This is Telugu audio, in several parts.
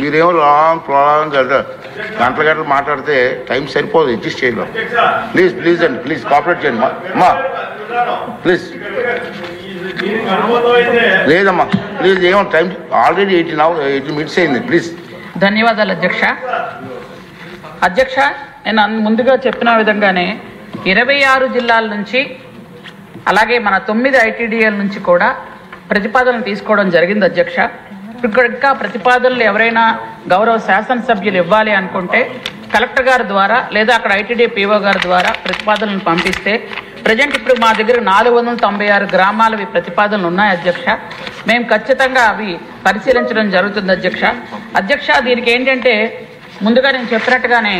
మీరేమో లాంగ్ గంటల గంటలు మాట్లాడితే టైం సరిపోదు, అడ్జస్ట్ చేయలేం. ప్లీజ్ అండి, ప్లీజ్ కోఆపరేట్ చేయండి అమ్మా, ప్లీజ్. లేదమ్మా ప్లీజ్, ఏమో టైం ఆల్రెడీ 18 minutes అయింది, ప్లీజ్. ధన్యవాదాలు అధ్యక్ష. అధ్యక్ష, నేను ముందుగా చెప్పిన విధంగానే 26 జిల్లాల నుంచి అలాగే మన 9 ITDL నుంచి కూడా ప్రతిపాదనలు తీసుకోవడం జరిగింది అధ్యక్ష. ఇక్కడ ఇంకా ప్రతిపాదనలు ఎవరైనా గౌరవ శాసనసభ్యులు ఇవ్వాలి అనుకుంటే కలెక్టర్ గారి ద్వారా లేదా అక్కడ ITD PO గారి ద్వారా ప్రతిపాదనలు పంపిస్తే ప్రజెంట్ ఇప్పుడు మా దగ్గర 496 గ్రామాలవి ప్రతిపాదనలు ఉన్నాయి అధ్యక్ష. మేము ఖచ్చితంగా అవి పరిశీలించడం జరుగుతుంది అధ్యక్ష. అధ్యక్ష, దీనికి ఏంటంటే ముందుగా నేను చెప్పినట్టుగానే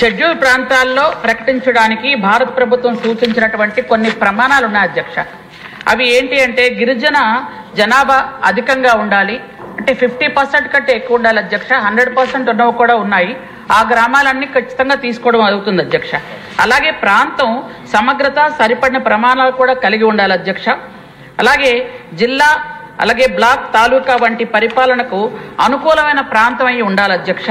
షెడ్యూల్ ప్రాంతాల్లో ప్రకటించడానికి భారత ప్రభుత్వం సూచించినటువంటి కొన్ని ప్రమాణాలు ఉన్నాయి అధ్యక్ష. అవి ఏంటి అంటే గిరిజన జనాభా అధికంగా ఉండాలి, అంటే 50% కంటే ఎక్కువ ఉండాలి అధ్యక్ష. 100% ఉన్నవి కూడా ఉన్నాయి. ఆ గ్రామాలన్నీ ఖచ్చితంగా తీసుకోవడం అవుతుంది అధ్యక్ష. అలాగే ప్రాంతం సమగ్రత సరిపడిన ప్రమాణాలు కూడా కలిగి ఉండాలి అధ్యక్ష. అలాగే జిల్లా అలాగే బ్లాక్ తాలూకా వంటి పరిపాలనకు అనుకూలమైన ప్రాంతం అయి ఉండాలి అధ్యక్ష.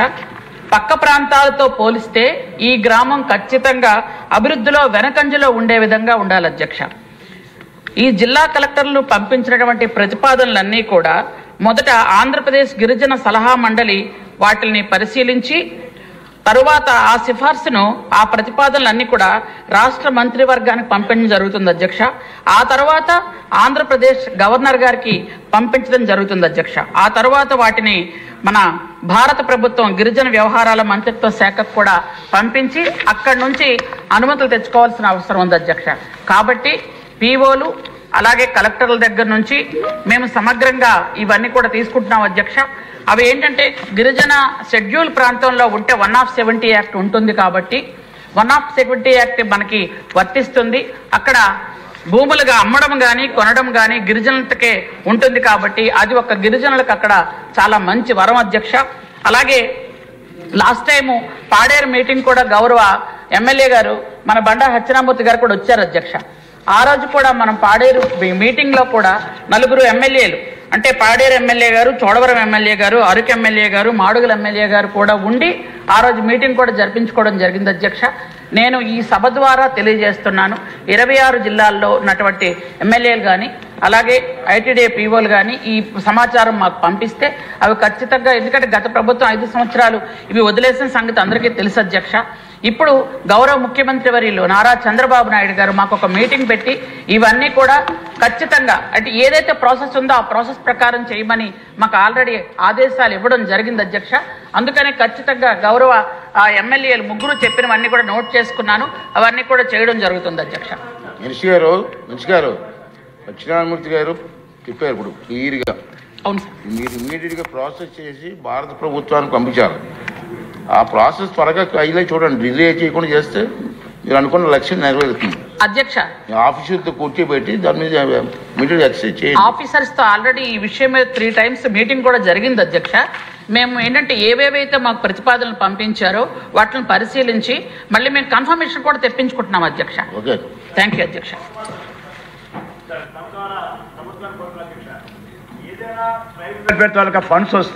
పక్క ప్రాంతాలతో పోలిస్తే ఈ గ్రామం ఖచ్చితంగా అభివృద్ధిలో వెనకంజలో ఉండే విధంగా ఉండాలి అధ్యక్ష. ఈ జిల్లా కలెక్టర్లు పంపించినటువంటి ప్రతిపాదనలన్నీ కూడా మొదట ఆంధ్రప్రదేశ్ గిరిజన సలహా మండలి వాటిని పరిశీలించి తరువాత ఆ సిఫార్సును ఆ ప్రతిపాదనలన్నీ కూడా రాష్ట్ర మంత్రివర్గానికి పంపించడం జరుగుతుంది అధ్యక్ష. ఆ తర్వాత ఆంధ్రప్రదేశ్ గవర్నర్ గారికి పంపించడం జరుగుతుంది అధ్యక్ష. ఆ తర్వాత వాటిని మన భారత ప్రభుత్వం గిరిజన వ్యవహారాల మంత్రిత్వ శాఖకు కూడా పంపించి అక్కడి నుంచి అనుమతులు తెచ్చుకోవాల్సిన అవసరం ఉంది అధ్యక్ష. కాబట్టి POలు అలాగే కలెక్టర్ల దగ్గర నుంచి మేము సమగ్రంగా ఇవన్నీ కూడా తీసుకుంటున్నాం అధ్యక్ష. అవి ఏంటంటే గిరిజన షెడ్యూల్ ప్రాంతంలో ఉంటే 170 యాక్ట్ ఉంటుంది కాబట్టి 170 యాక్ట్ మనకి వర్తిస్తుంది. అక్కడ భూములుగా అమ్మడం కానీ కొనడం కానీ గిరిజనులకే ఉంటుంది కాబట్టి అది ఒక గిరిజనులకు అక్కడ చాలా మంచి వరం అధ్యక్ష. అలాగే లాస్ట్ టైము పాడేరు మీటింగ్ కూడా గౌరవ ఎమ్మెల్యే గారు మన బండా సత్యనారాయణమూర్తి గారు కూడా వచ్చారు అధ్యక్ష. ఆ రోజు కూడా మనం పాడేరు మీటింగ్లో కూడా 4 ఎమ్మెల్యేలు అంటే పాడేరు ఎమ్మెల్యే గారు, చోడవరం ఎమ్మెల్యే గారు, అరకు ఎమ్మెల్యే గారు, మాడుగుల ఎమ్మెల్యే గారు కూడా ఉండి ఆ రోజు మీటింగ్ కూడా జరిపించుకోవడం జరిగింది అధ్యక్ష. నేను ఈ సభ ద్వారా తెలియజేస్తున్నాను, 26 జిల్లాల్లో ఉన్నటువంటి ఎమ్మెల్యేలు కానీ అలాగే ITD POలు కానీ ఈ సమాచారం మాకు పంపిస్తే అవి ఖచ్చితంగా, ఎందుకంటే గత ప్రభుత్వం 5 సంవత్సరాలు ఇవి వదిలేసిన సంగతి అందరికీ తెలుసు అధ్యక్ష. ఇప్పుడు గౌరవ ముఖ్యమంత్రి వర్యులు నారా చంద్రబాబు నాయుడు గారు మాకు ఒక మీటింగ్ పెట్టి ఇవన్నీ కూడా ఖచ్చితంగా అంటే ఏదైతే ప్రాసెస్ ఉందో ఆ ప్రాసెస్ ప్రకారం చేయమని మాకు ఆల్రెడీ ఆదేశాలు ఇవ్వడం జరిగింది అధ్యక్ష. అందుకనే ఖచ్చితంగా గౌరవ ఎమ్మెల్యేలు 3 చెప్పినవన్నీ కూడా నోట్ చేసుకున్నాను, అవన్నీ కూడా చేయడం జరుగుతుంది అధ్యక్ష. మినిస్టర్ గారు సత్యనారాయణమూర్తి గారు చెప్పారు ఇప్పుడు క్లియర్గా. అవును సార్, మీరు ఇమ్మీడియట్గా ప్రాసెస్ చేసి భారత ప్రభుత్వానికి పంపించాలి. ఆ ప్రాసెస్ త్వరగా అయ్యేలా చూడండి, డిలే చేయకుండా చేస్తే మీరు అనుకున్న లక్ష్యం నెరవేరుతుంది అధ్యక్ష. ఆఫీసర్తో కూర్చోబెట్టి దాని మీద మీటింగ్ ఎక్సైజ్ చేయండి. ఆఫీసర్స్తో ఆల్రెడీ ఈ విషయం మీద 3 times మీటింగ్ కూడా జరిగింది అధ్యక్ష. మేము ఏంటంటే ఏవేవైతే మాకు ప్రతిపాదనలు పంపించారో వాటిని పరిశీలించి మళ్ళీ మేము కన్ఫర్మేషన్ కూడా తెప్పించుకుంటున్నాం అధ్యక్ష. ఓకే, థ్యాంక్ యూ అధ్యక్ష. ఫండ్స్